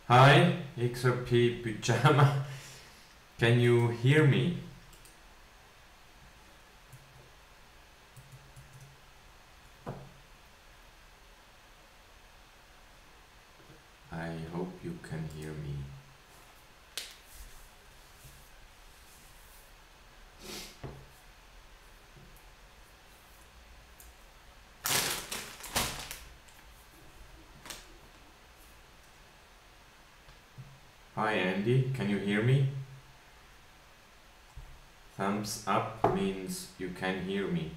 Hi, XRP Pyjama. Can you hear me? I hope you can hear me. Hi Andy, can you hear me? Thumbs up means you can hear me.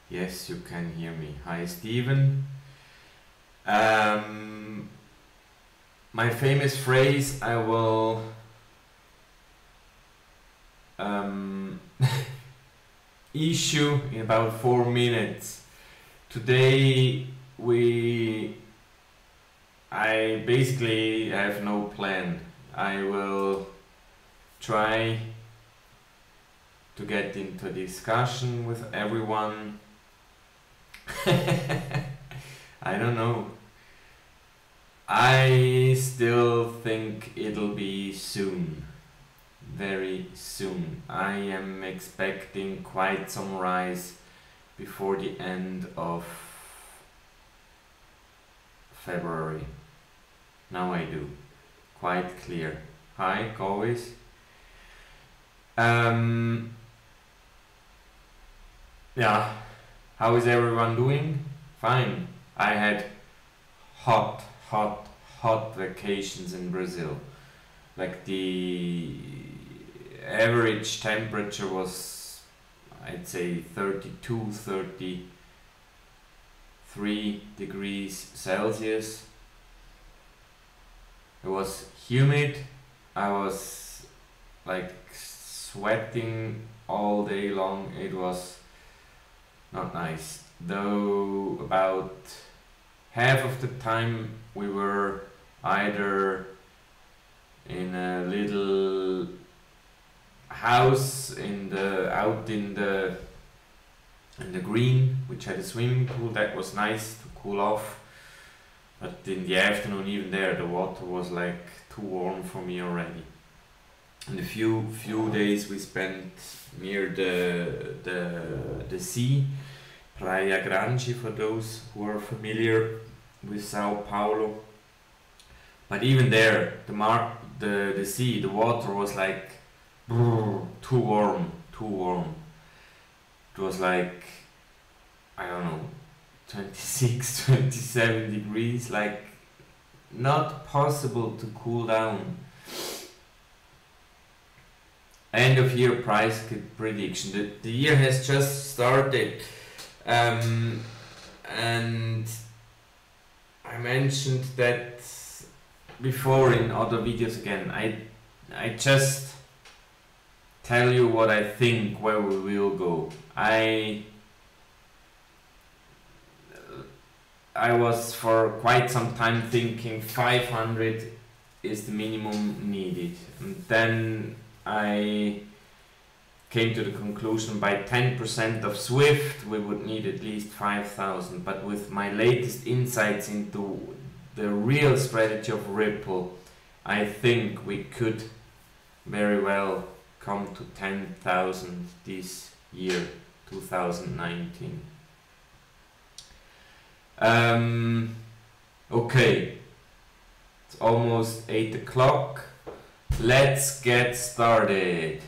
Yes, you can hear me. Hi Steven. My famous phrase I will issue in about 4 minutes. Today I basically have no plan. I will try to get into discussion with everyone. I don't know. I still think it'll be soon. Very soon. I am expecting quite some rise before the end of February. Now I do. Quite clear. Hi, always. Yeah. How is everyone doing? Fine. I had hot vacations in Brazil. Like the average temperature was, I'd say 32, 33 degrees Celsius. It was humid. I was like sweating all day long. It was not nice. Though about half of the time we were either in a little house out in the green, which had a swimming pool. That was nice to cool off, but in the afternoon, even there, the water was like too warm for me already. And the few days we spent near the sea, Praia Grande, for those who are familiar with Sao Paulo. But even there, the sea, the water was like too warm. It was like, I don't know, 26, 27 degrees, like not possible to cool down. End of year price prediction. The year has just started, and I mentioned that before in other videos again. I just tell you what I think, where we will go. I was for quite some time thinking 500 is the minimum needed, and then I came to the conclusion by 10% of Swift we would need at least 5,000. But with my latest insights into the real strategy of Ripple, I think we could very well come to 10,000 this year, 2019. Okay, it's almost 8 o'clock. Let's get started.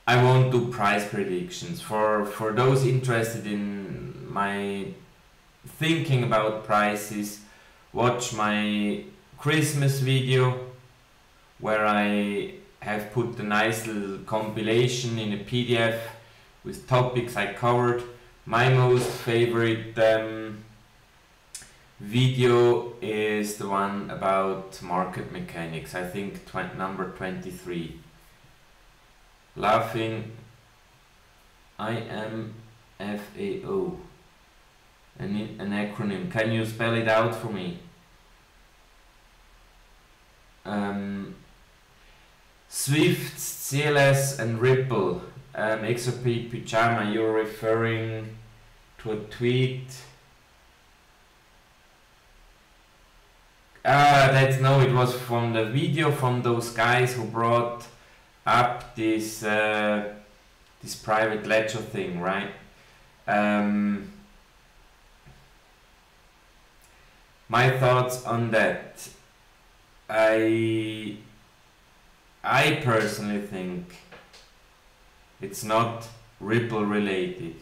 I won't do price predictions. For those interested in my thinking about prices, watch my Christmas video where I have put a nice little compilation in a PDF with topics I covered. My most favorite video is the one about market mechanics. I think number 23. Laughing IMFAO. An acronym. Can you spell it out for me? Swift, CLS and Ripple. XRP Pyjama, you're referring to a tweet. No, it was from the video from those guys who brought up this this private ledger thing, right? My thoughts on that. I personally think it's not Ripple related,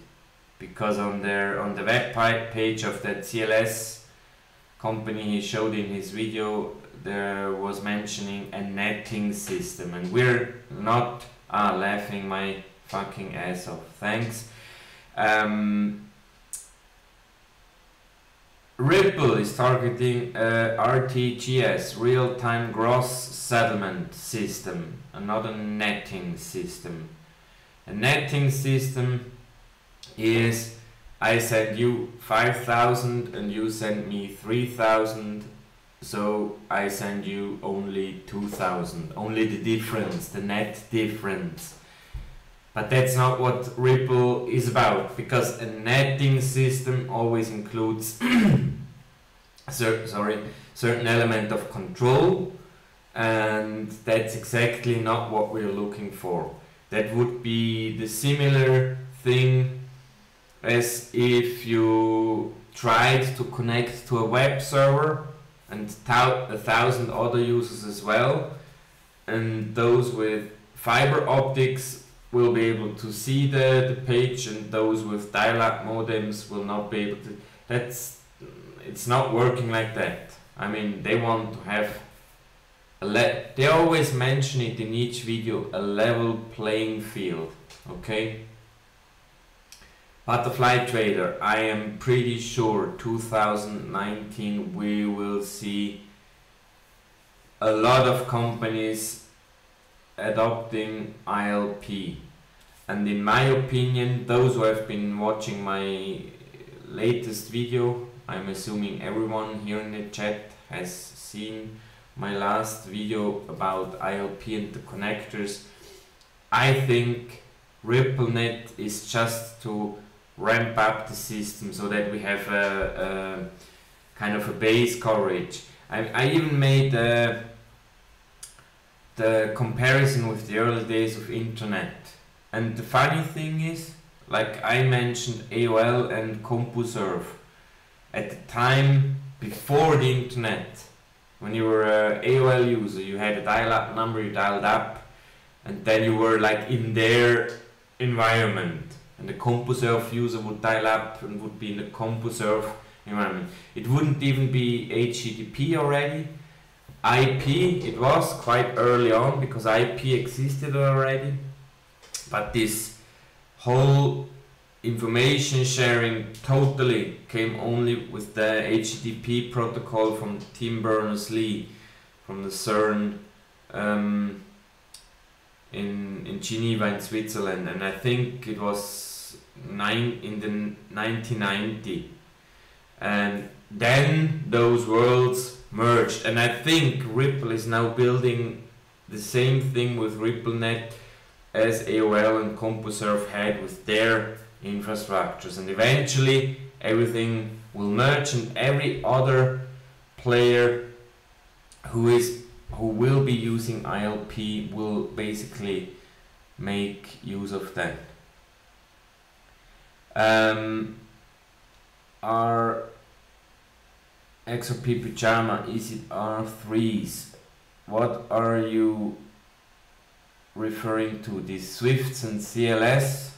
because on the web page of that CLS company he showed in his video, there was mentioning a netting system, and we're not laughing my fucking ass off. Thanks. Ripple is targeting a RTGS, real-time gross settlement system, not a netting system. A netting system is I send you 5,000 and you send me 3,000, so I send you only 2,000, only the difference, the net difference. But that's not what Ripple is about, because a netting system always includes certain element of control, and that's exactly not what we're looking for. That would be the similar thing as if you tried to connect to a web server and 1,000 other users as well, and those with fiber optics will be able to see the page, and those with dial-up modems will not be able to. It's not working like that. I mean, they want to have they always mention it in each video, a level playing field, okay? Butterfly Trader, I am pretty sure 2019 we will see a lot of companies adopting ILP, and in my opinion, those who have been watching my latest video, I'm assuming everyone here in the chat has seen my last video about ILP and the connectors. I think RippleNet is just to ramp up the system so that we have a kind of a base coverage. I even made the comparison with the early days of internet, and the funny thing is, like I mentioned AOL and CompuServe, at the time before the internet, when you were an AOL user, you had a dial-up number, you dialed up, and then you were like in their environment, and the CompuServe user would dial up and would be in the CompuServe environment. It wouldn't even be HTTP already. IP, it was quite early on because IP existed already, but this whole information sharing totally came only with the HTTP protocol from Tim Berners-Lee from the CERN in Geneva in Switzerland, and I think it was in the 1990, and then those worlds merged, and I think Ripple is now building the same thing with RippleNet as AOL and CompuServe had with their infrastructures, and eventually everything will merge, and every other player who will be using ILP will basically make use of that. Our XRP Pyjama, is it R3s? What are you referring to? These Swifts and CLS?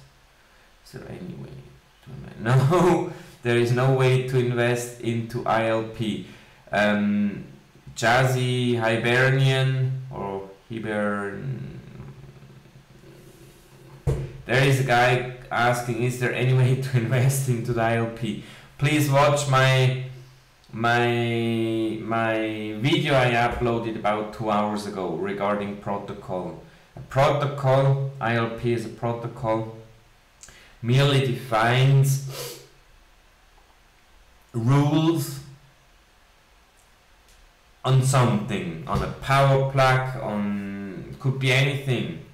Is there any way to invest? No, there is no way to invest into ILP. Jazzy Hibernian or Hibern. There is a guy asking, is there any way to invest into the ILP? Please watch my video I uploaded about 2 hours ago regarding protocol. A protocol, ILP is a protocol, merely defines rules on something, on a power plug, on could be anything.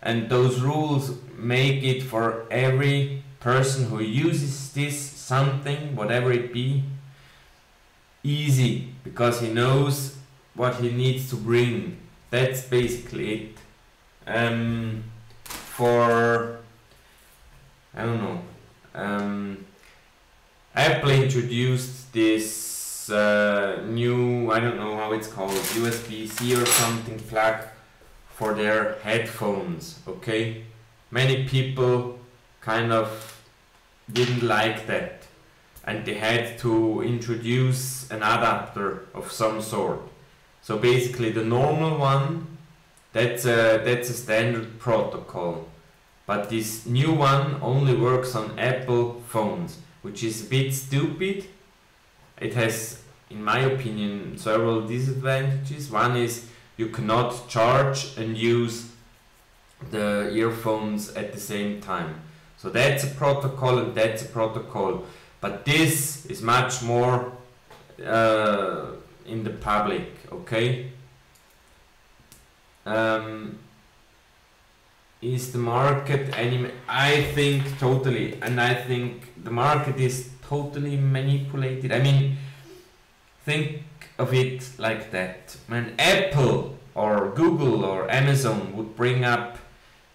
And those rules make it for every person who uses this something, whatever it be, easy, because he knows what he needs to bring. That's basically it. For I don't know. Apple introduced this new, I don't know how it's called, USB-C or something flag for their headphones. Okay, many people kind of didn't like that, and they had to introduce an adapter of some sort. So basically the normal one, that's a standard protocol, but this new one only works on Apple phones, which is a bit stupid. It has, in my opinion, several disadvantages. One is you cannot charge and use the earphones at the same time. So that's a protocol and that's a protocol. But this is much more in the public, okay? Is the market I think totally, and I think the market is totally manipulated. I mean, think of it like that. When Apple or Google or Amazon would bring up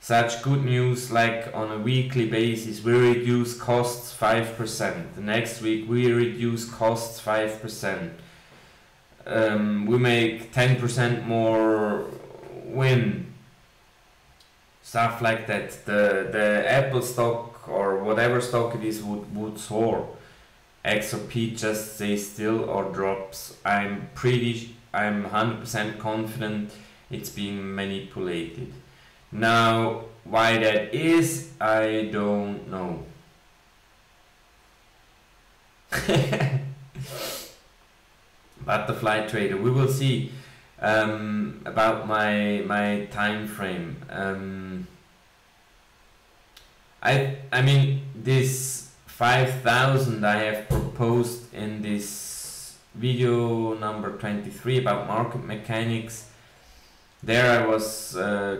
such good news like on a weekly basis, we reduce costs 5%. The next week we reduce costs 5%. We make 10% more win. Stuff like that. The Apple stock or whatever stock it is would soar. XRP just stays still or drops. I'm 100% confident it's being manipulated. Now, why that is, I don't know. Butterfly trader, we will see. About my time frame. I mean, this 5,000 I have proposed in this video number 23 about market mechanics. There I was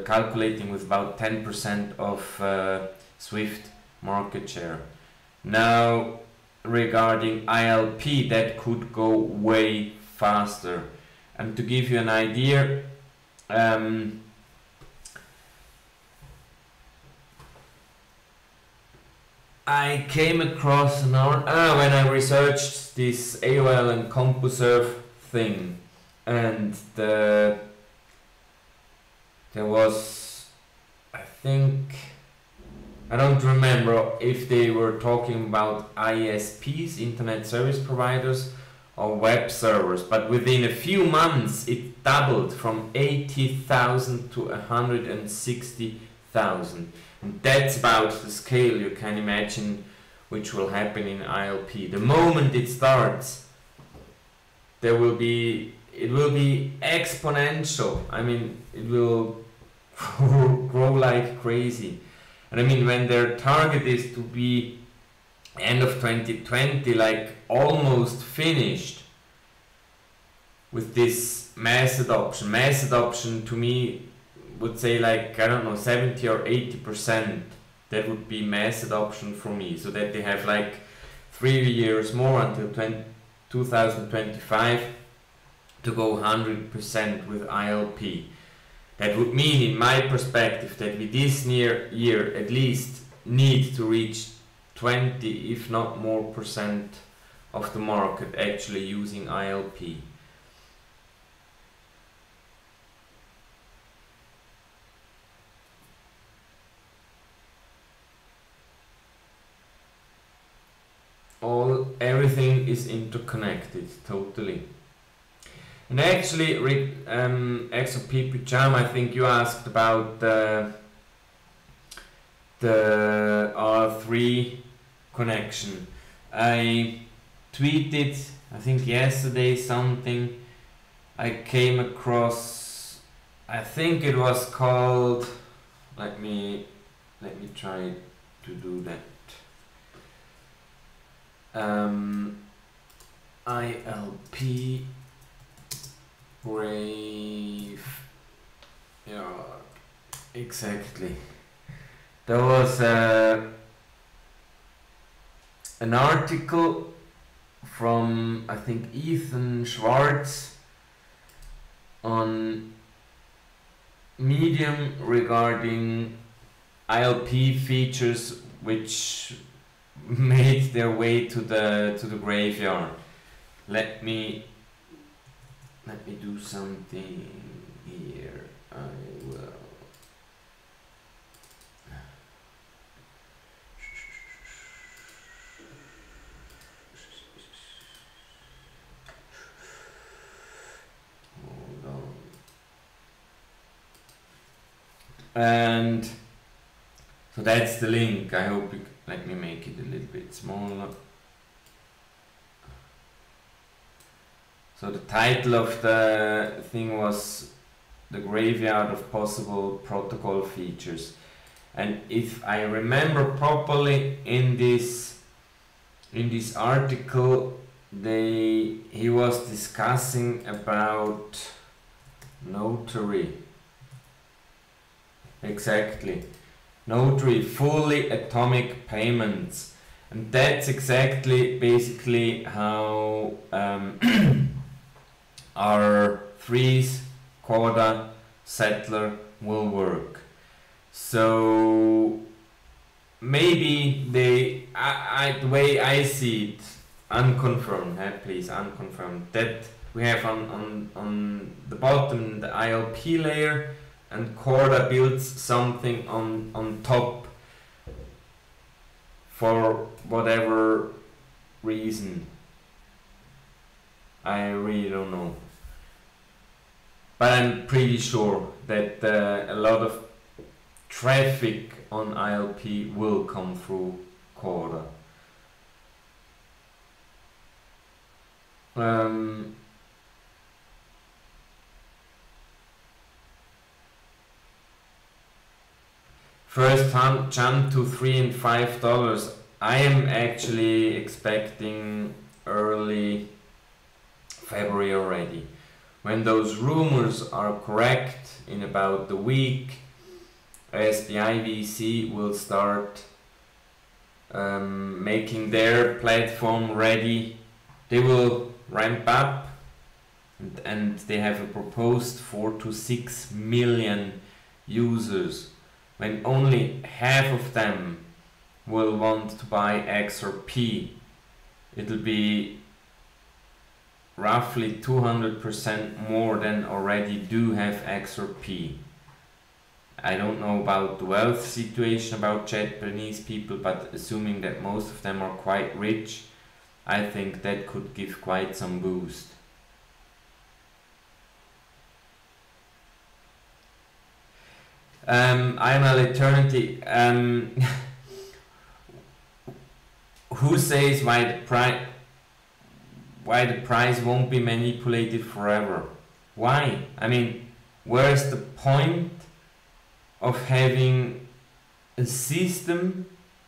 calculating with about 10% of Swift market share. Now regarding ILP, that could go way faster. And to give you an idea, I came across an article when I researched this AOL and CompuServe thing, and there was, I think, I don't remember if they were talking about ISPs, Internet Service Providers, or web servers, but within a few months it doubled from 80,000 to 160,000. And that's about the scale you can imagine which will happen in ILP. The moment it starts, it will be exponential. I mean, it will grow like crazy. And I mean, when their target is to be end of 2020, like almost finished with this mass adoption. Mass adoption to me would say like, I don't know, 70 or 80%. That would be mass adoption for me, so that they have like 3 years more until 2025 to go 100% with ILP. That would mean, in my perspective, that we this year at least need to reach 20, if not more % of the market actually using ILP. Everything is interconnected, totally. And actually, XRP Pajama, I think you asked about the R3 connection. I tweeted, I think yesterday, something I came across. I think it was called, let me try to do that. ILP Grave. Yeah, exactly. There was an article from, I think, Ethan Schwartz on Medium regarding ILP features which made their way to the graveyard. Let me do something here. I will. Hold on. And so that's the link. I hope you, let me make it a little bit smaller. So the title of the thing was The Graveyard of Possible Protocol Features. And if I remember properly, in this article, he was discussing about notary. Exactly. Notary, fully atomic payments. And that's exactly basically how our freeze, Corda, settler will work. So maybe the way I see it, unconfirmed, please unconfirmed, that we have on the bottom the ILP layer, and Corda builds something on top for whatever reason. I really don't know. But I'm pretty sure that a lot of traffic on ILP will come through Corda. First jump to $3 and $5. I am actually expecting early February already. When those rumors are correct, in about the week, SBI VC will start making their platform ready. They will ramp up, and they have a proposed 4 to 6 million users. When only half of them will want to buy XRP, it'll be roughly 200% more than already do have XRP. I don't know about the wealth situation about Japanese people, but assuming that most of them are quite rich, I think that could give quite some boost. IML Eternity. Who says why the price won't be manipulated forever? Why? I mean, where's the point of having a system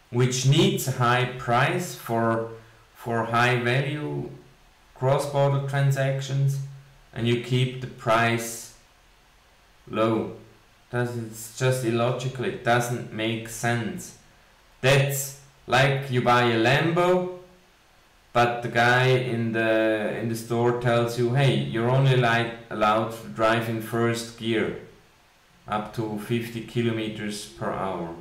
which needs a high price for high value cross-border transactions, and you keep the price low? It's just illogical. It doesn't make sense. That's like you buy a Lambo, but the guy in the store tells you, hey, you're only allowed to drive in first gear up to 50 kilometers per hour.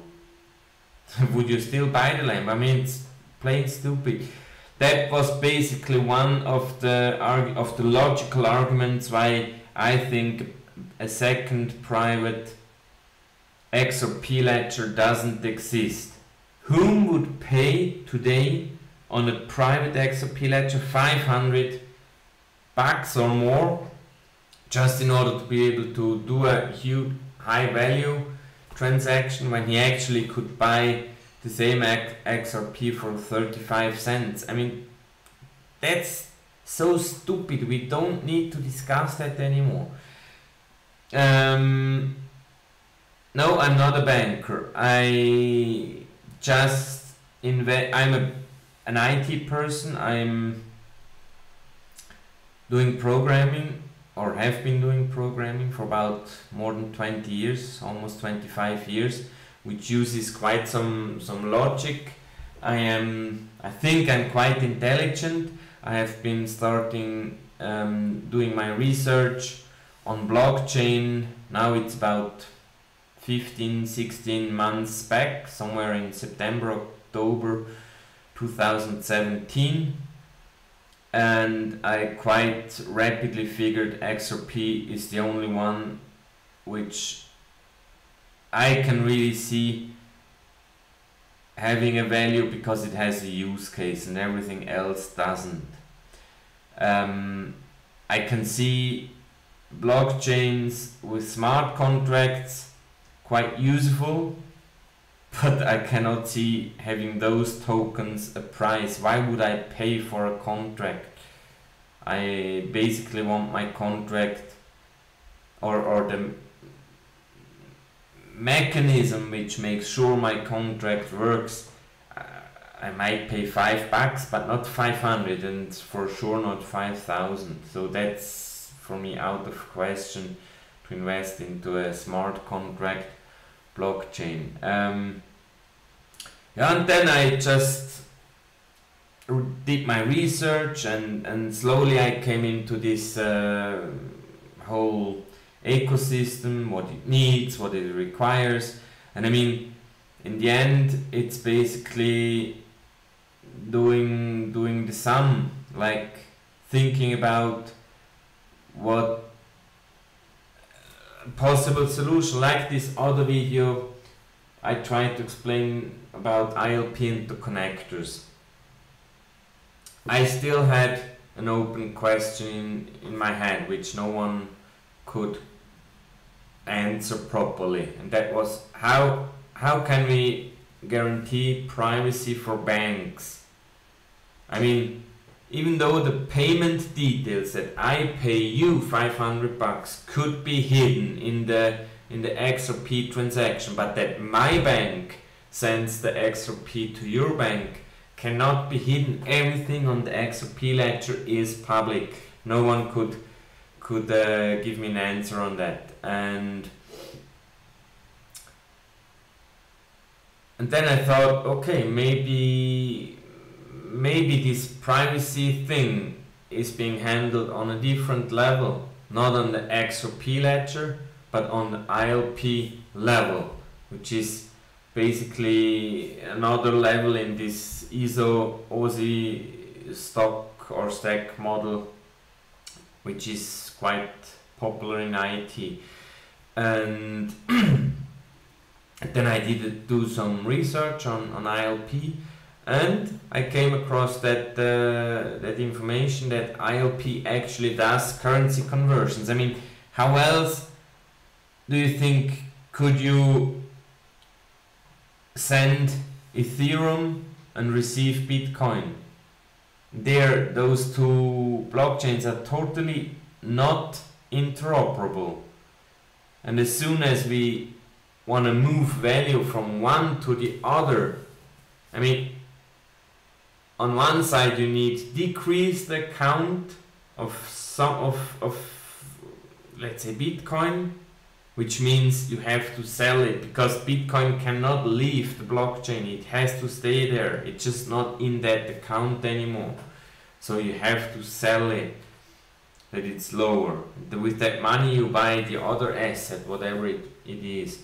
Would you still buy the Lambo? I mean, it's plain stupid. That was basically one of the logical arguments why I think a second private XRP ledger doesn't exist. Whom would pay today on a private XRP ledger $500 or more just in order to be able to do a huge high value transaction when he actually could buy the same XRP for 35 cents? I mean, that's so stupid. We don't need to discuss that anymore. No, I'm not a banker. I just invest. I'm an IT person. I'm doing programming or have been doing programming for about more than 20 years, almost 25 years, which uses quite some logic. I think I'm quite intelligent. I have been starting doing my research on blockchain. Now it's about 15-16 months back, somewhere in September, October 2017. And I quite rapidly figured XRP is the only one which I can really see having a value, because it has a use case and everything else doesn't. I can see blockchains with smart contracts quite useful, but I cannot see having those tokens a price. Why would I pay for a contract? I basically want my contract, or the mechanism which makes sure my contract works. I might pay $5, but not 500, and for sure not 5,000. So that's for me out of question to invest into a smart contract blockchain. Yeah, and then I just did my research, and slowly I came into this whole ecosystem, what it needs, what it requires. And I mean, in the end, it's basically doing the sum, like thinking about what possible solution. Like this other video, I tried to explain about ILP interconnectors. I still had an open question in my head which no one could answer properly, and that was how can we guarantee privacy for banks? I mean, even though the payment details that I pay you $500 could be hidden in the XRP transaction, but that my bank sends the XRP to your bank cannot be hidden. Everything on the XRP ledger is public. No one could give me an answer on that. And then I thought, okay, maybe this privacy thing is being handled on a different level, not on the XRP ledger, but on the ILP level, which is basically another level in this Aussie stock or stack model, which is quite popular in IT. And then I did do some research on ILP, and I came across that information that ILP actually does currency conversions. I mean, how else do you think could you send Ethereum and receive Bitcoin? Those two blockchains are totally not interoperable, and as soon as we want to move value from one to the other, I mean, on one side you need decrease the count of some of let's say Bitcoin, which means you have to sell it, because Bitcoin cannot leave the blockchain, it has to stay there, it's just not in that account anymore. So you have to sell it, that it's lower. With that money you buy the other asset, whatever it is.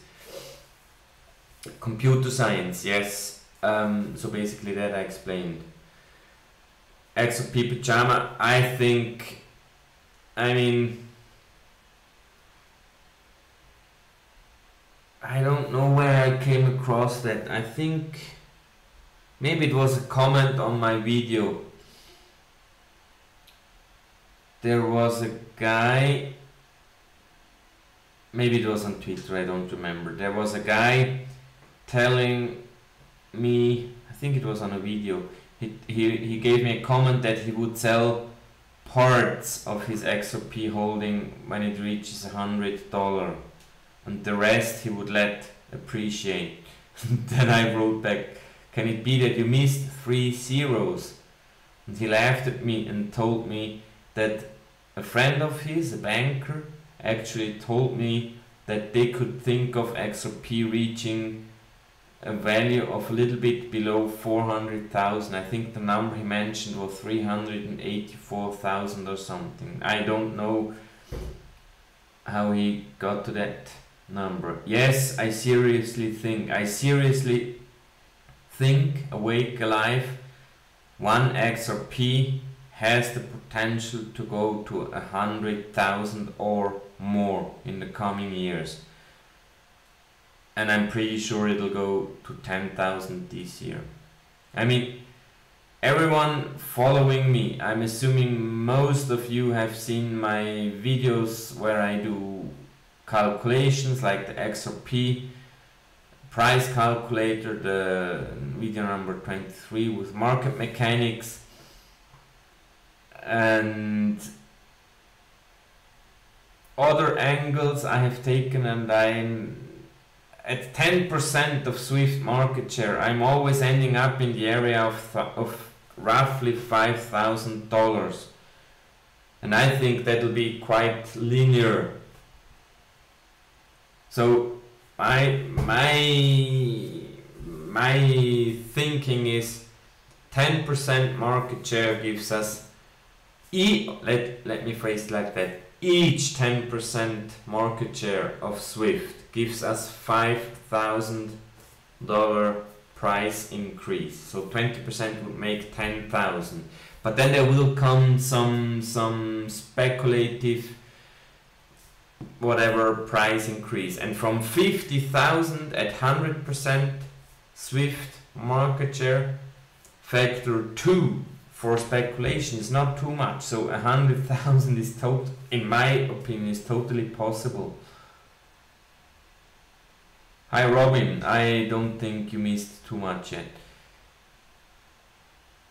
Computer science, yes. So basically that I explained. XRP Pajama, I think, I mean, I don't know where I came across that. I think maybe it was a comment on my video. There was a guy, maybe it was on Twitter, I don't remember. There was a guy telling me, I think it was on a video, he gave me a comment that he would sell parts of his XRP holding when it reaches $100, and the rest he would let appreciate. Then I wrote back, can it be that you missed 3 zeros? And he laughed at me and told me that a friend of his, a banker, actually told me that they could think of XRP reaching a value of a little bit below 400,000. I think the number he mentioned was 384,000 or something. I don't know how he got to that number. Yes, I seriously think, awake, alive, one XRP has the potential to go to 100,000 or more in the coming years. And I'm pretty sure it'll go to 10,000 this year. I mean, everyone following me, I'm assuming most of you have seen my videos where I do calculations like the XRP price calculator, the video number 23 with market mechanics, and other angles I have taken, and I'm at 10% of Swift market share. I'm always ending up in the area of roughly $5,000, and I think that'll be quite linear. So my thinking is 10% market share gives us let me phrase it like that. Each 10% market share of Swift gives us $5,000 price increase. So 20% would make 10,000. But then there will come some speculative whatever price increase, and from 50,000 at 100% Swift market share, factor 2 for speculation is not too much. So 100,000 is in my opinion is totally possible. Hi Robin, I don't think you missed too much yet.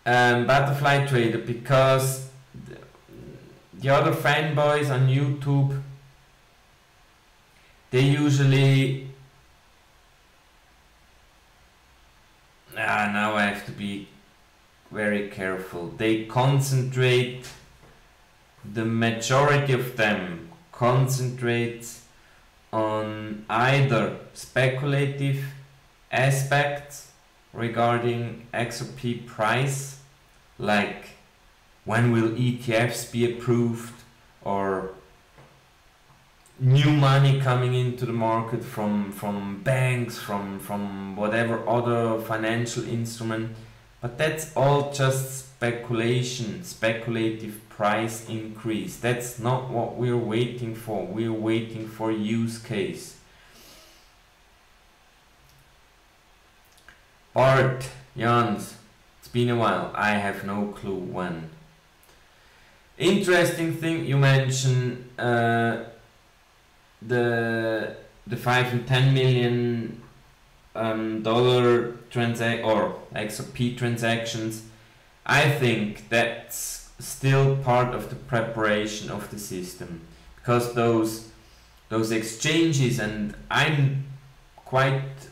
Butterfly Trader, because the other fanboys on YouTube, they usually now I have to be very careful. They concentrate, the majority of them concentrates on either speculative aspects regarding XRP price, like when will ETFs be approved, or new money coming into the market from banks, from whatever other financial instrument. But that's all just speculation, speculative price increase. That's not what we're waiting for. We're waiting for use case. Bart, Jans, it's been a while. I have no clue when. Interesting thing you mentioned, the 5 and 10 million dollar or XRP transactions. I think that's still part of the preparation of the system, because those exchanges, and I'm quite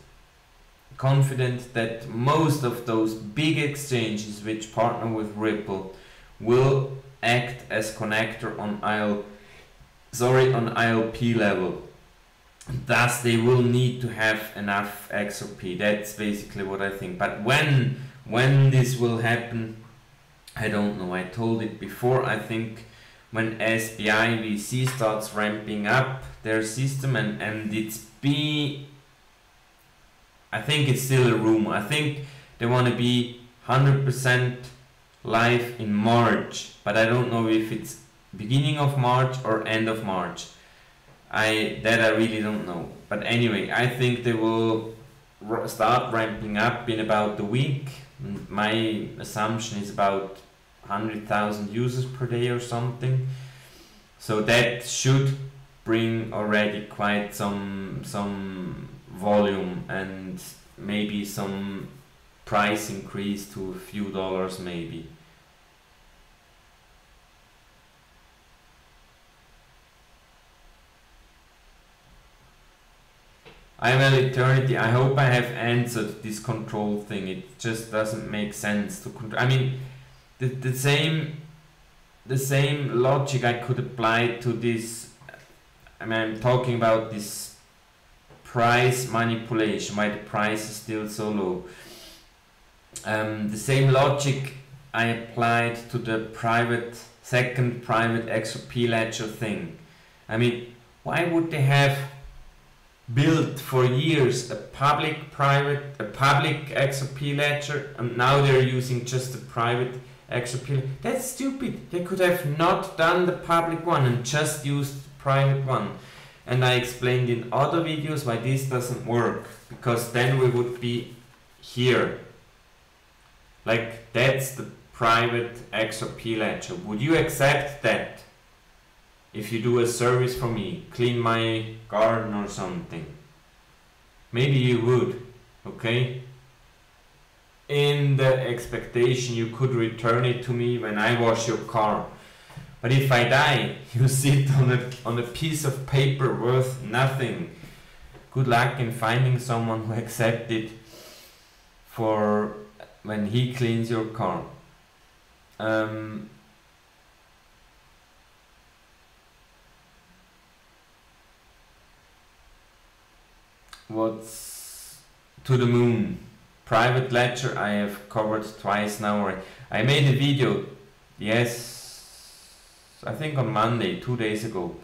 confident that most of those big exchanges which partner with Ripple will act as connector on ILP level. Thus they will need to have enough XRP. That's basically what I think. But when this will happen, I don't know. I told it before. I think when SBI VC starts ramping up their system, and I think it's still a rumor. I think they want to be 100% live in March, but I don't know if it's beginning of March or end of March. I really don't know. But anyway, I think they will start ramping up in about a week. My assumption is about 100,000 users per day or something. So that should bring already quite some volume, and maybe some price increase to a few dollars maybe. IML Eternity, I hope I have answered this control thing. It just doesn't make sense to control. I mean, the same the same logic I could apply to this. I mean, I'm talking about this price manipulation, why the price is still so low. The same logic I applied to the second private XRP ledger thing. I mean, why would they have built for years a public XRP ledger, and now they're using just the private XRP? That's stupid. They could have not done the public one and just used the private one. And I explained in other videos why this doesn't work, because then we would be here. Like, that's the private XRP ledger. Would you accept that? If you do a service for me, clean my garden or something. Maybe you would, okay? In the expectation you could return it to me when I wash your car. But if I die, you sit on a piece of paper worth nothing. Good luck in finding someone who accepts it for when he cleans your car. What's to the moon? Private ledger I have covered twice now. I made a video, yes, I think on Monday, 2 days ago,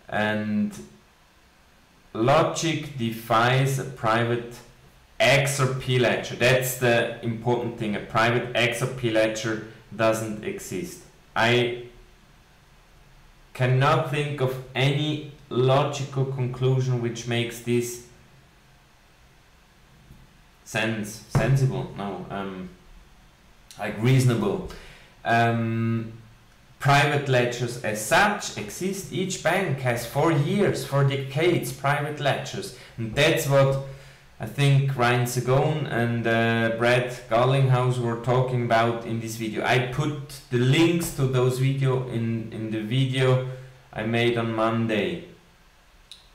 and logic defies a private XRP ledger. That's the important thing. A private XRP ledger doesn't exist. I cannot think of any logical conclusion which makes this sensible. No, like reasonable. Private ledgers as such exist. Each bank has for years, for decades, private ledgers, and that's what I think Ryan Sagone and Brad Garlinghouse were talking about in this video. I put the links to those videos in the video I made on Monday,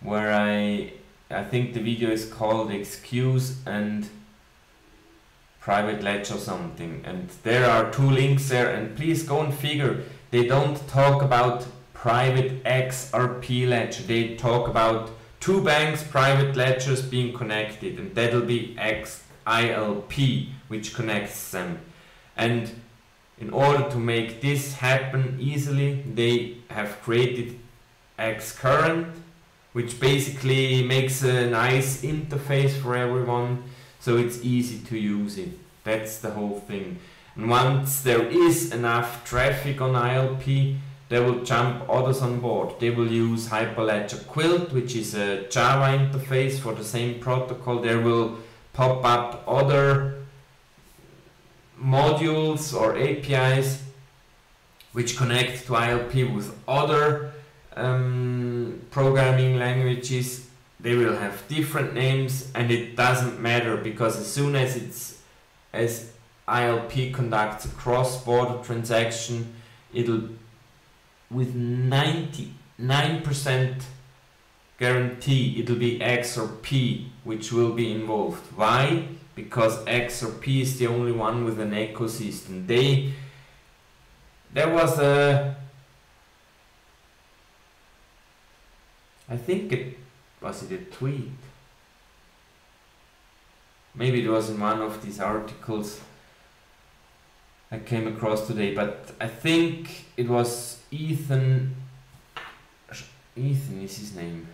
where I think the video is called Excuse and Private Ledger something, and there are 2 links there, and please go and figure. They don't talk about private XRP ledger. They talk about 2 banks' private ledgers being connected, and that'll be XILP, which connects them. And in order to make this happen easily, they have created XCurrent, which basically makes a nice interface for everyone, so it's easy to use it. That's the whole thing. And once there is enough traffic on ILP, they will jump others on board. They will use Hyperledger Quilt, which is a Java interface for the same protocol. There will pop up other modules or APIs which connect to ILP with other programming languages. They will have different names, and it doesn't matter, because as soon as ILP conducts a cross-border transaction, it'll, with 99% guarantee, it'll be XRP which will be involved. Why? Because XRP is the only one with an ecosystem. There was a, I think was it a tweet? Maybe it was in one of these articles I came across today, but I think it was Ethan is his name.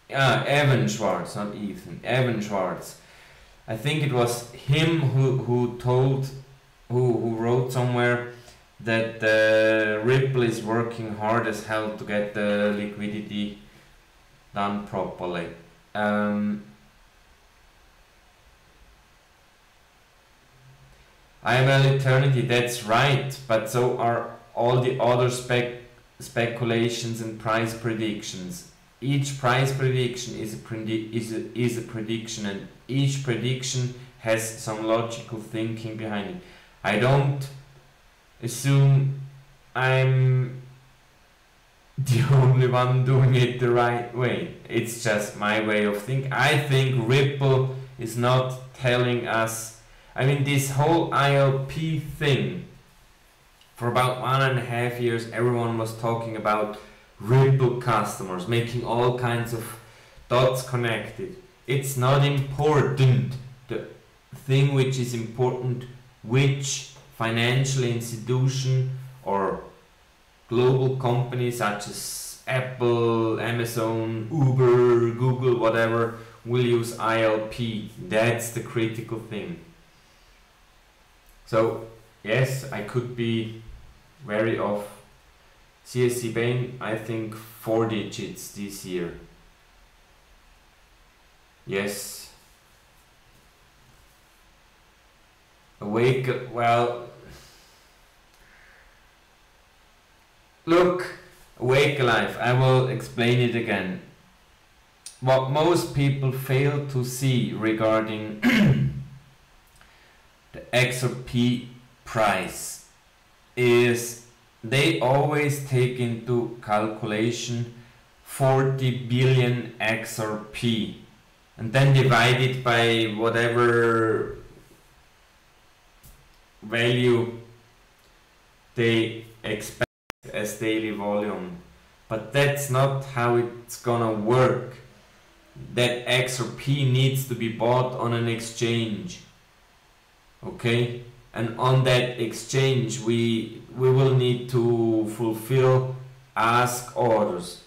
Evan Schwartz, not Ethan. Evan Schwartz. I think it was him who wrote somewhere that Ripple is working hard as hell to get the liquidity done properly. IML Eternity, that's right, but so are all the other speculations and price predictions. Each price prediction is a prediction, and each prediction has some logical thinking behind it. I don't assume I'm the only one doing it the right way. It's just my way of thinking. I think Ripple is not telling us. I mean, this whole ILP thing For about 1.5 years, everyone was talking about Ripple customers, making all kinds of dots connected. It's not important. The thing which is important, which financial institution or global company such as Apple, Amazon, Uber, Google, whatever, will use ILP. That's the critical thing. So yes, I could be very off. CSC Bain, I think 4 digits this year. Yes. Awake, well, look, Awake Alive, I will explain it again. What most people fail to see regarding the XRP price is they always take into calculation 40 billion XRP and then divide it by whatever value they expect as daily volume. But that's not how it's gonna work. That XRP needs to be bought on an exchange. Okay? And on that exchange we will need to fulfill ask orders,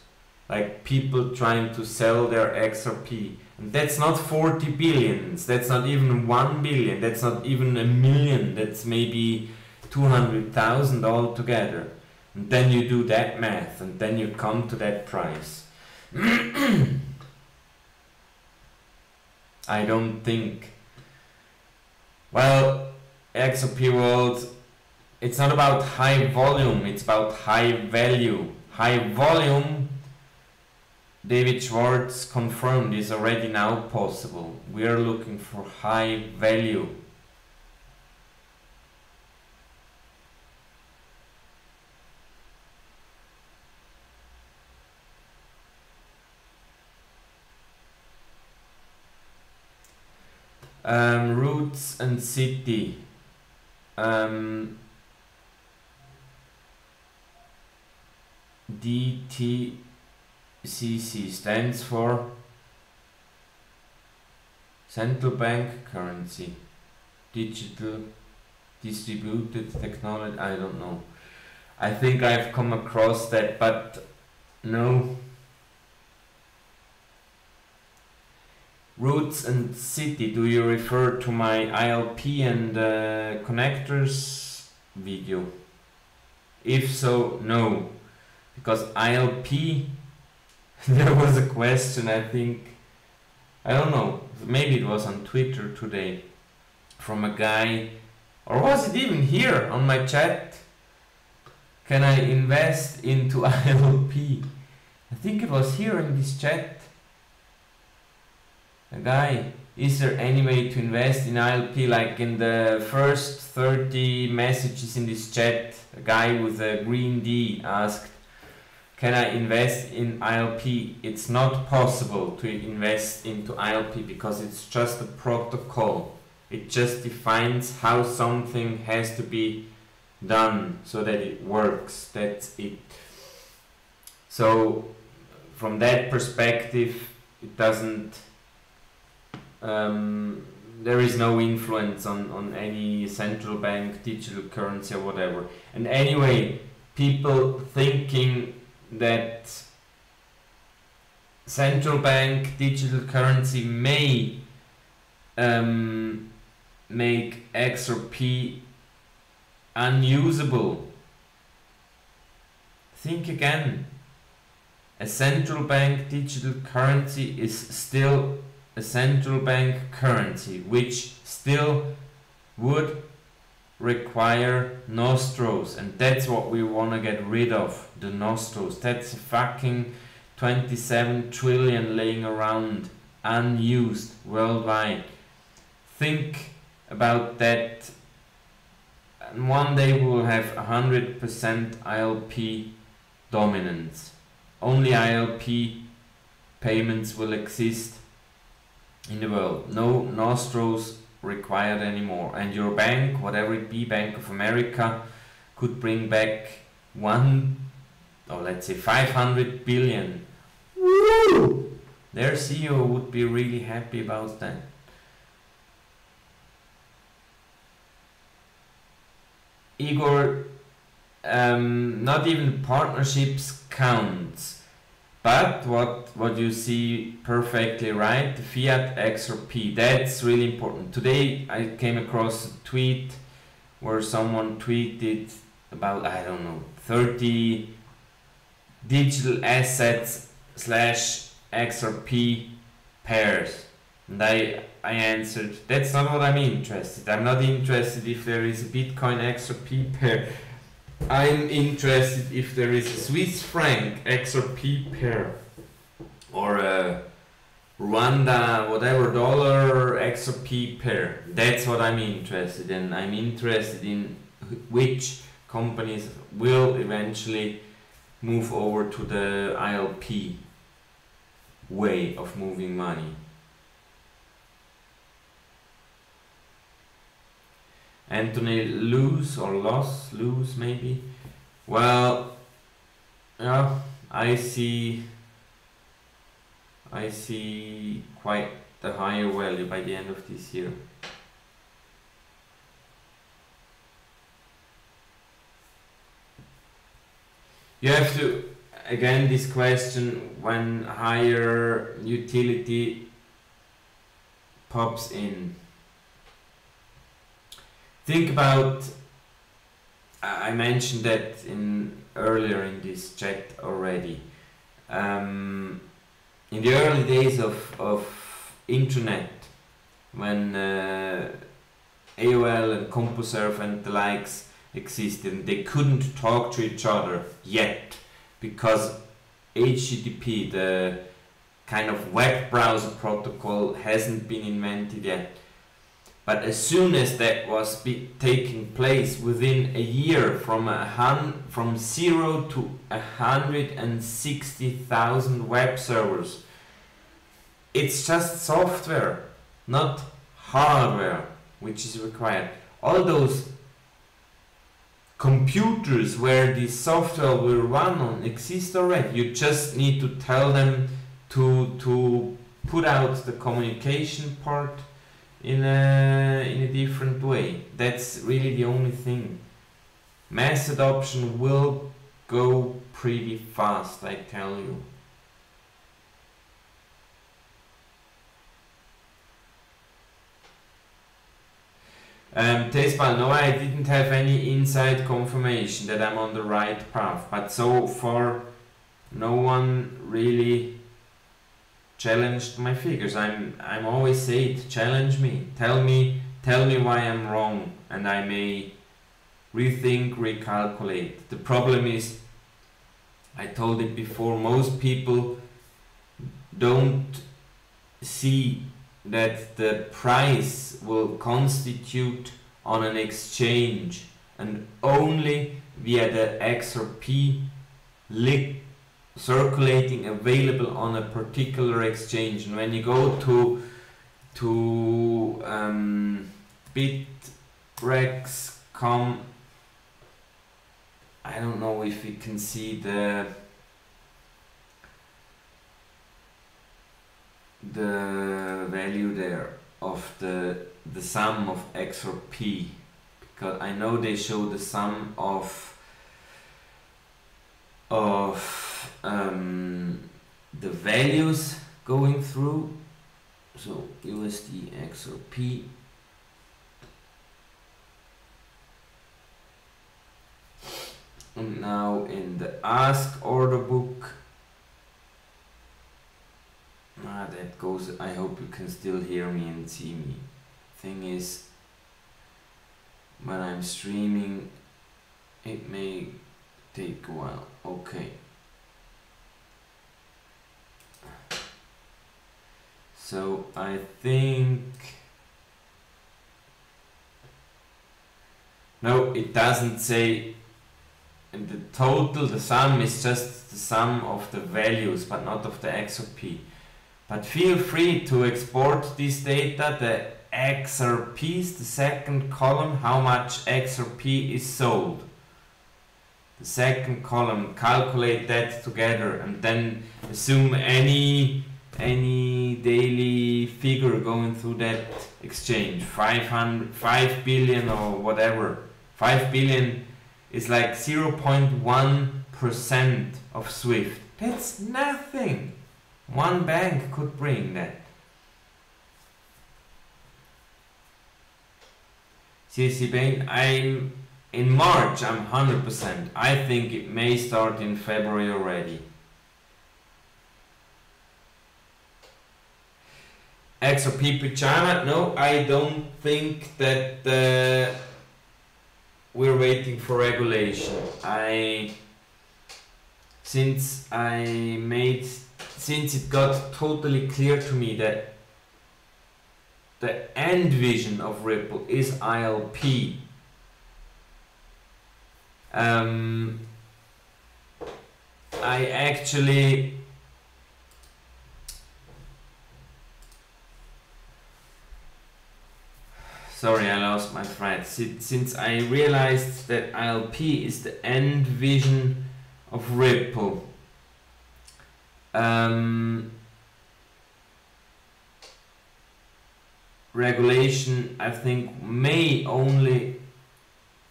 like people trying to sell their XRP. And that's not 40 billions, that's not even 1 billion, that's not even a million, that's maybe 200,000 altogether. And then you do that math and then you come to that price. I don't think. Well, XRP world, it's not about high volume, it's about high value. High volume, David Schwartz confirmed, is already now possible. We are looking for high value. Roots and City. DTCC stands for Central Bank Currency, Digital Distributed Technology. I don't know. I think I've come across that, but no. Roots and City, do you refer to my ILP and connectors video? If so, no. Because ILP, there was a question, I think, I don't know, maybe it was on Twitter today, from a guy, or was it even here on my chat? Can I invest into ILP? I think it was here in this chat. A guy, is there any way to invest in ILP? Like in the first 30 messages in this chat, a guy with a green D asked, can I invest in ILP? It's not possible to invest into ILP because it's just a protocol. It just defines how something has to be done so that it works. That's it. So from that perspective, it doesn't there is no influence on any central bank digital currency or whatever. And anyway, people thinking that central bank digital currency may make XRP unusable. Think again. A central bank digital currency is still a central bank currency, which still would require nostros, and that's what we want to get rid of, the nostros. That's a fucking 27 trillion laying around unused worldwide. Think about that, and one day we will have 100% ILP dominance. Only ILP payments will exist in the world. No nostros required anymore. And your bank, whatever it be, Bank of America, could bring back 1, or let's say 500 billion. Woo! Their CEO would be really happy about that. Igor, not even partnerships counts, but what you see perfectly right, the Fiat XRP, that's really important. Today I came across a tweet where someone tweeted about, I don't know, 30 digital assets / XRP pairs, and I answered, that's not what I'm interested. I'm not interested if there is a Bitcoin XRP pair. I'm interested if there is a Swiss franc XRP pair, or a Rwanda whatever dollar XRP pair. That's what I'm interested in. I'm interested in which companies will eventually move over to the ILP way of moving money. Anthony, lose maybe? Well, yeah, I see quite the higher value by the end of this year. You have to, again, this question, when higher utility pops in. Think about, I mentioned that earlier in this chat already. In the early days of internet, when AOL and CompuServe and the likes existed, and they couldn't talk to each other yet because HTTP, the kind of web browser protocol, hasn't been invented yet. But as soon as that was taking place, within a year, from 0 to 160,000 web servers, it's just software, not hardware, which is required. All those computers where this software will run on exist already. You just need to tell them to put out the communication part in a different way. That's really the only thing. Mass adoption will go pretty fast, I tell you. Tespal, no, I didn't have any inside confirmation that I'm on the right path, but so far no one really challenged my figures. I'm always saying, challenge me, tell me why I'm wrong, and I may rethink, recalculate. The problem is, I told it before, most people don't see that the price will constitute on an exchange and only via the XRP circulating available on a particular exchange. And when you go to Bitrex.com, I don't know if you can see the value there of the sum of XRP, because I know they show the sum of the values going through. So USD XRP, and now in the ask order book, that goes, I hope you can still hear me and see me. Thing is, when I'm streaming, it may take a while. Okay. So I think, no, it doesn't say in the total. The sum is just the sum of the values, but not of the XRP. But feel free to export this data, the XRPs, the second column, how much XRP is sold. the second column, calculate that together, and then assume any daily figure going through that exchange, 5 billion or whatever. 5 billion is like 0.1% of SWIFT. That's nothing. One bank could bring that. CSC Bank, in March, I'm 100%. I think it may start in February already. XRP Pajama, no, I don't think that we're waiting for regulation. Since it got totally clear to me that the end vision of Ripple is ILP, I actually sorry, I lost my thread. Since I realized that ILP is the end vision of Ripple, regulation, I think, may only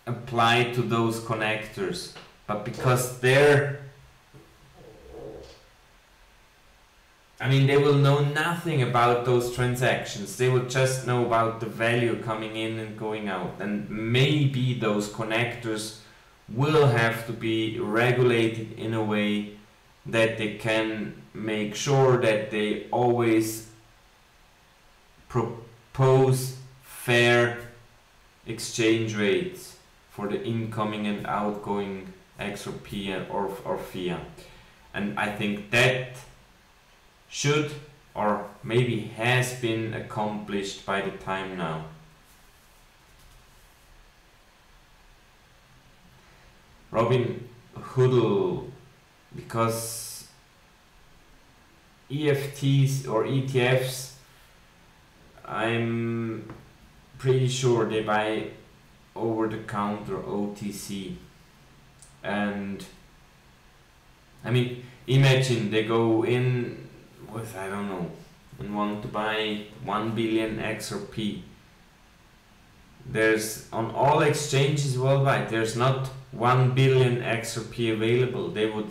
apply to those connectors, but because they will know nothing about those transactions. They will just know about the value coming in and going out, and maybe those connectors will have to be regulated in a way that they can make sure that they always propose fair exchange rates for the incoming and outgoing XRP or Fiat. And I think that should or maybe has been accomplished by the time now. Robin Hoodle, because EFTs or ETFs, I'm pretty sure they buy over the counter OTC, and imagine they go in with, I don't know, and want to buy 1 billion XRP. There's, on all exchanges worldwide, there's not 1 billion XRP available. The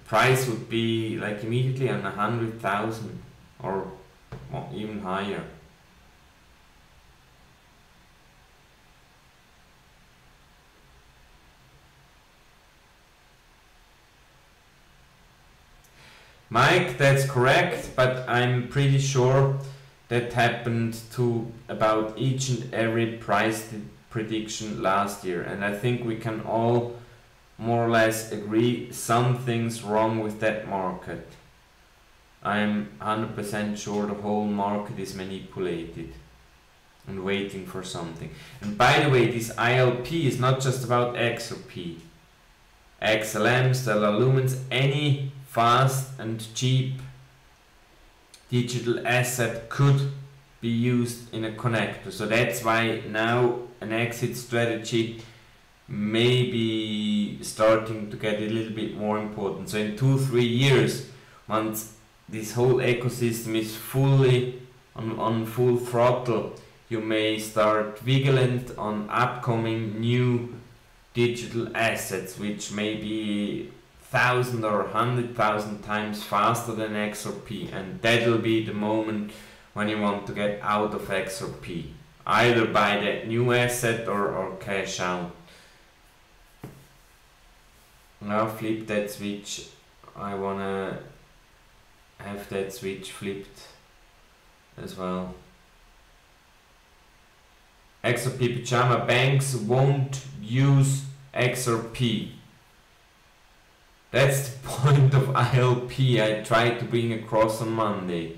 price would be like immediately on 100,000 or even higher. Mike, that's correct, but I'm pretty sure that happened to about each and every price prediction last year, and I think we can all more or less agree something's wrong with that market. I'm 100% sure the whole market is manipulated and waiting for something. And by the way, this ILP is not just about XRP. XLM, Stellar Lumens, any fast and cheap digital asset could be used in a connector. So that's why now an exit strategy may be starting to get a little bit more important. So in 2-3 years, once this whole ecosystem is fully on full throttle, you may start vigilant on upcoming new digital assets, which may be 1,000 or 100,000 times faster than XRP, and that will be the moment when you want to get out of XRP, either buy that new asset or cash out. Now flip that switch. I wanna have that switch flipped as well. XRP Pajama, banks won't use XRP. That's the point of ILP I tried to bring across on Monday.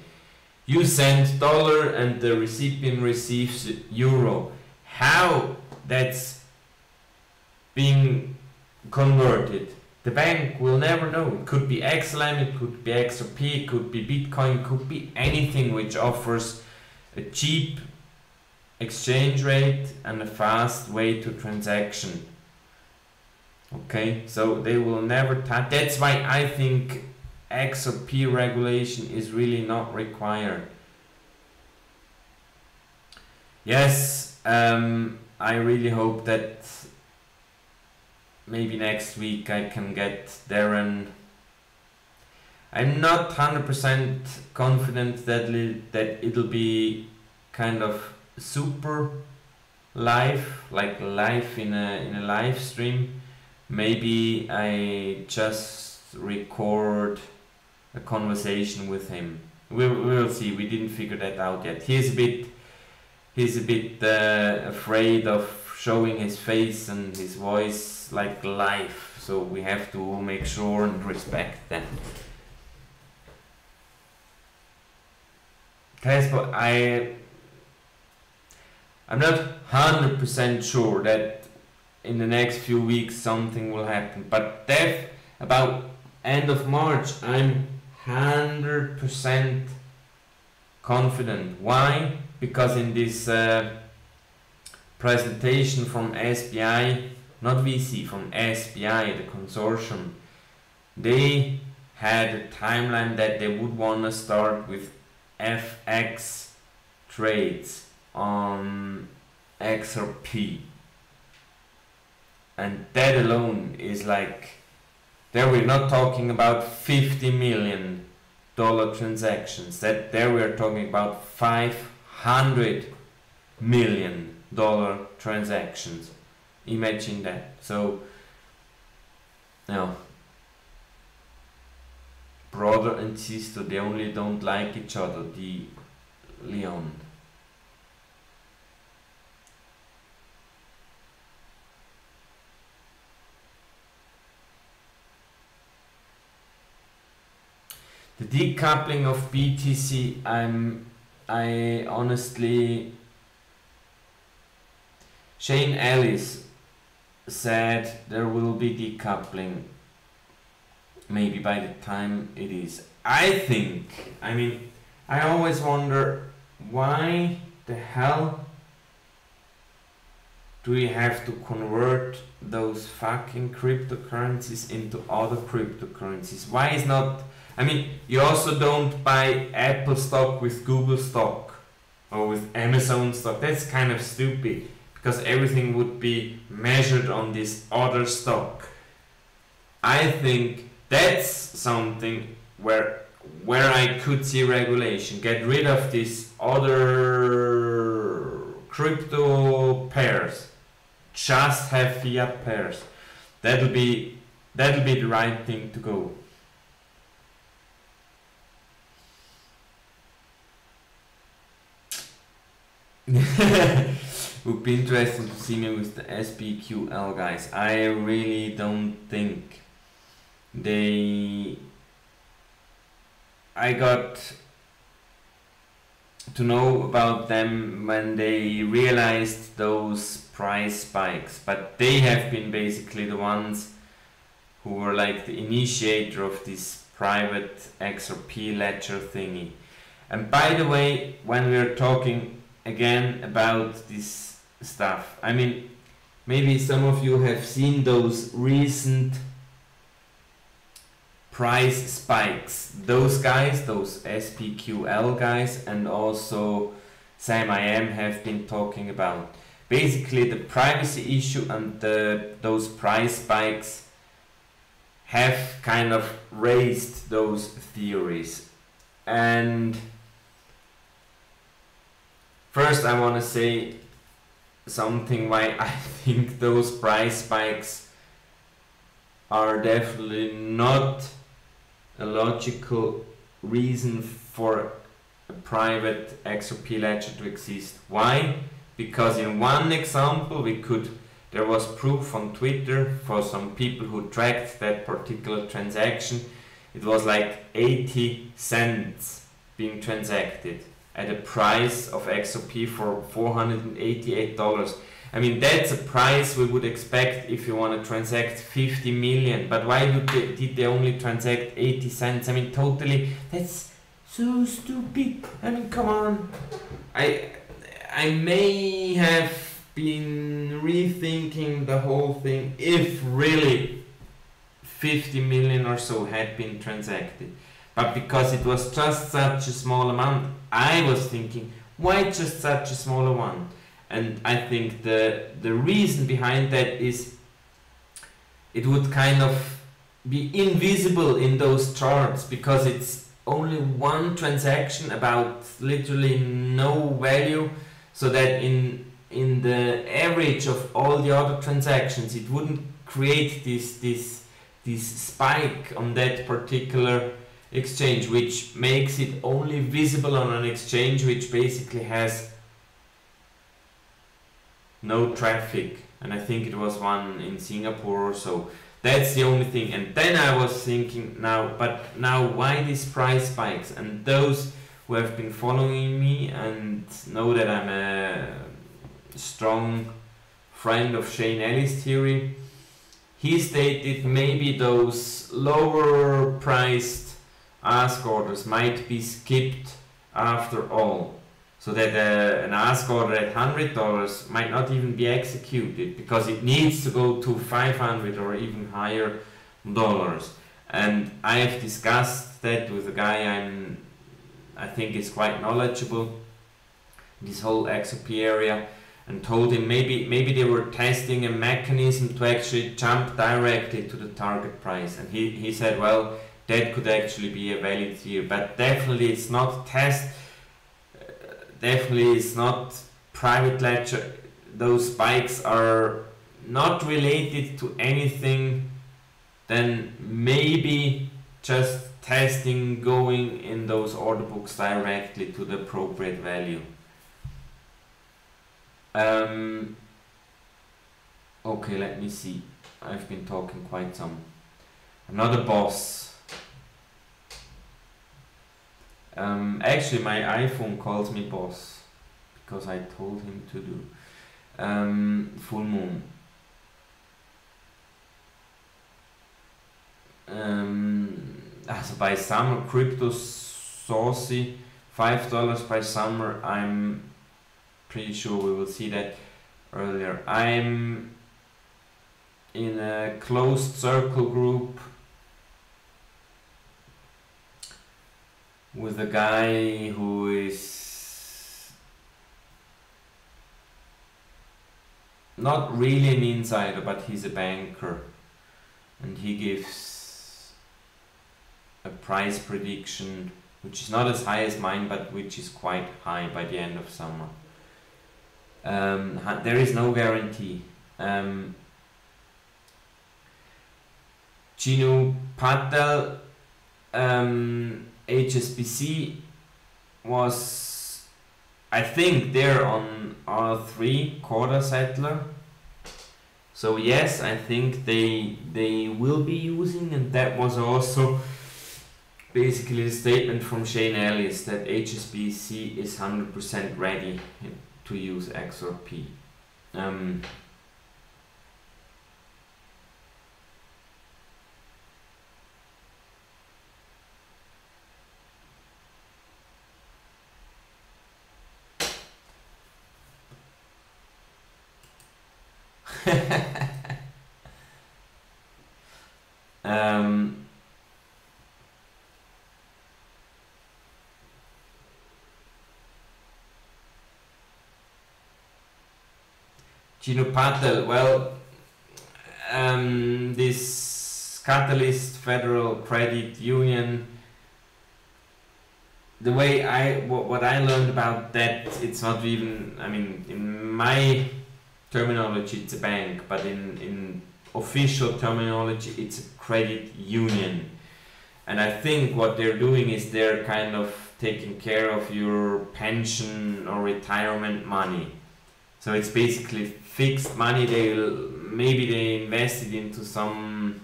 You send dollar and the recipient receives euro. How that's being converted, the bank will never know. It could be XLM, it could be XRP, it could be Bitcoin, it could be anything which offers a cheap exchange rate and a fast way to transaction. Okay, so they will never touch. That's why I think XRP regulation is really not required. Yes, I really hope that maybe next week I can get Darren. I'm not 100% confident that it'll be kind of super live, like live in a live stream. Maybe I just record a conversation with him. We'll see. We didn't figure that out yet. He's a bit afraid of showing his face and his voice like live. So we have to make sure and respect that. But I'm not 100% sure that in the next few weeks something will happen, but about end of March I'm 100% confident. Why? Because in this presentation from SBI, not VC, from SBI, the consortium, they had a timeline that they would want to start with FX trades on XRP, and that alone is like, there we're not talking about $50 million transactions, that there we're talking about $500 million transactions. Imagine that. So now, brother and sister, they only don't like each other, the Leon. The decoupling of BTC, I honestly, Shane Ellis said there will be decoupling maybe by the time it is. I always wonder, why the hell do we have to convert those fucking cryptocurrencies into other cryptocurrencies? Why is not, you also don't buy Apple stock with Google stock or with Amazon stock. That's kind of stupid, because everything would be measured on this other stock. I think that's something where I could see regulation. Get rid of these other crypto pairs. Just have fiat pairs. That'll be the right thing to go. Would be interesting to see me with the SPQL guys. I really don't think I got to know about them when they realized those price spikes, but they have been basically the ones who were like the initiator of this private XRP ledger thingy. And by the way, when we are talking again about this stuff, maybe some of you have seen those recent price spikes. Those guys, those SPQL guys, and also Sam IM have been talking about basically the privacy issue, and those price spikes have kind of raised those theories. And first I want to say something why I think those price spikes are definitely not a logical reason for a private XRP ledger to exist. Why? Because in one example there was proof on Twitter for some people who tracked that particular transaction. It was like 80 cents being transacted at a price of XRP for $488. That's a price we would expect if you want to transact 50 million. But why did they only transact 80 cents? Totally, that's so stupid. Come on. I may have been rethinking the whole thing if really 50 million or so had been transacted. But because it was just such a small amount, I was thinking, why just such a smaller one? And I think the reason behind that is it would kind of be invisible in those charts because it's only one transaction about literally no value, so that in the average of all the other transactions it wouldn't create this spike on that particular exchange, which makes it only visible on an exchange which basically has no traffic. And I think it was one in Singapore or so. That's the only thing. And then I was thinking, now why these price spikes? And those who have been following me and know that I'm a strong friend of Shane Ellis' theory, he stated maybe those lower priced ask orders might be skipped after all, so that an ask order at $100 might not even be executed because it needs to go to 500 or even higher dollars. And I have discussed that with a guy I think is quite knowledgeable in this whole XRP area, and told him maybe they were testing a mechanism to actually jump directly to the target price. And he said, well, that could actually be a valid theory, but definitely it's not definitely it's not private ledger. Those spikes are not related to anything than maybe just testing going in those order books directly to the appropriate value. Okay, let me see. I've been talking quite some. Another boss. Actually, my iPhone calls me boss because I told him to do. Full moon. So by summer, crypto saucy, $5 by summer. I'm pretty sure we will see that earlier. I'm in a closed circle group with a guy who is not really an insider, but he's a banker, and he gives a price prediction which is not as high as mine, but which is quite high by the end of summer. There is no guarantee. Chinu Patel, HSBC was, I think, there on R3 quarter settler. So yes, I think they will be using, and that was also basically the statement from Shane Ellis that HSBC is 100% ready to use XRP. Chino Patel, well, this Catalyst Federal Credit Union, the way what I learned about that, it's not even, I mean, in my terminology it's a bank, but in official terminology it's a credit union. And I think what they're doing is they're kind of taking care of your pension or retirement money. So it's basically fixed money. Maybe they invested into some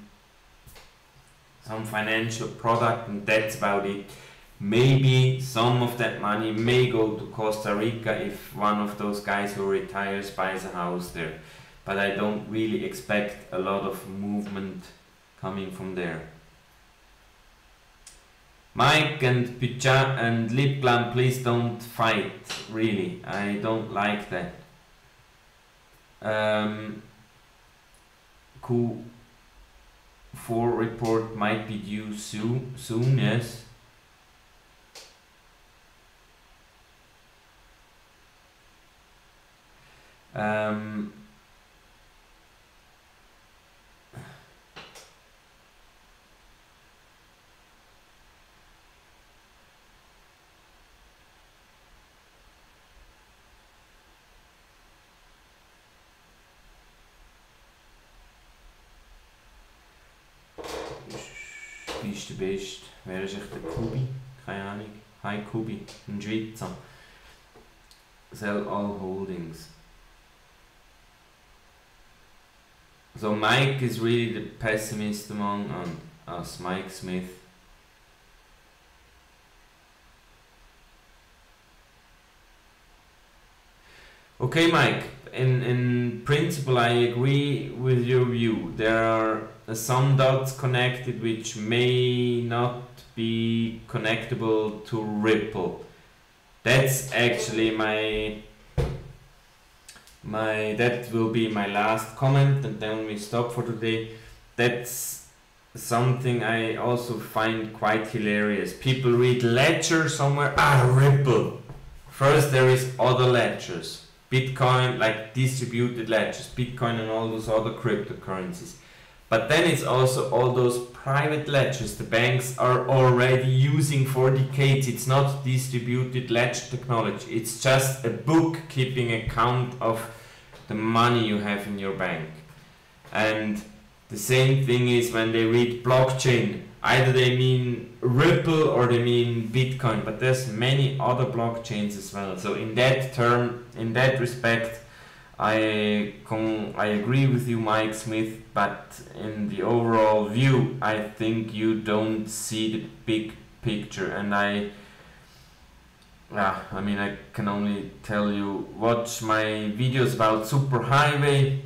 financial product, and that's about it. Maybe some of that money may go to Costa Rica if one of those guys who retires buys a house there. But I don't really expect a lot of movement coming from there. Mike and Picha and Lipglam, please don't fight, really. I don't like that. Q4 report might be due soon, yes. Bist du best? Wer ist echt der Kubi? Keine Ahnung. Hi Kubi, ein Schweizer. Sell all holdings. So Mike is really the pessimist among us, Mike Smith. Okay, Mike, in principle I agree with your view. There are some dots connected which may not be connectable to Ripple. That's actually that will be my last comment, and then we stop for today. That's something I also find quite hilarious. People read ledger somewhere, Ripple. First there is other ledgers. Bitcoin, like distributed ledgers, Bitcoin and all those other cryptocurrencies. But then it's also all those private ledgers the banks are already using for decades. It's not distributed ledger technology. It's just a bookkeeping account of the money you have in your bank. And the same thing is when they read blockchain. Either they mean Ripple or they mean Bitcoin, but there's many other blockchains as well. So in that respect, I agree with you, Mike Smith, but in the overall view, I think you don't see the big picture. And I can only tell you, watch my videos about superhighway,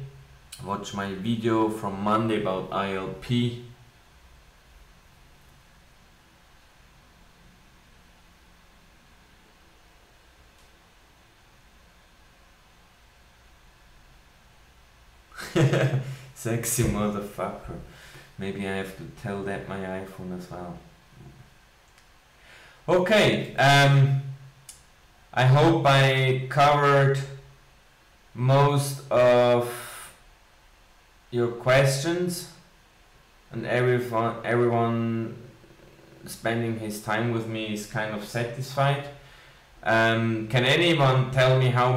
watch my video from Monday about ILP. Sexy motherfucker. Maybe I have to tell that my iPhone as well. Okay, I hope I covered most of your questions, and everyone spending his time with me is kind of satisfied. Can anyone tell me how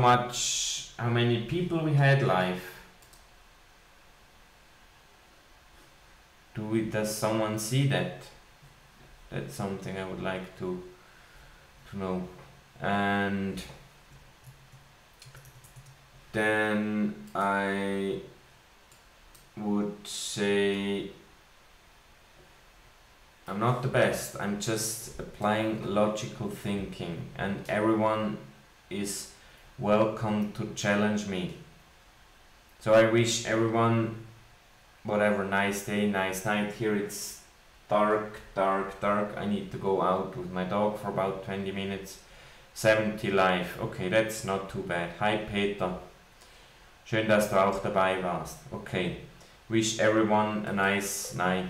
many people we had live? Does someone see that? That's something I would like to know. And then I would say I'm not the best. I'm just applying logical thinking, and everyone is welcome to challenge me. So I wish everyone whatever, nice day, nice night. Here it's dark. I need to go out with my dog for about 20 minutes. 70 live. Okay, that's not too bad. Hi Peter. Schön, dass du auch dabei warst. Okay. Wish everyone a nice night.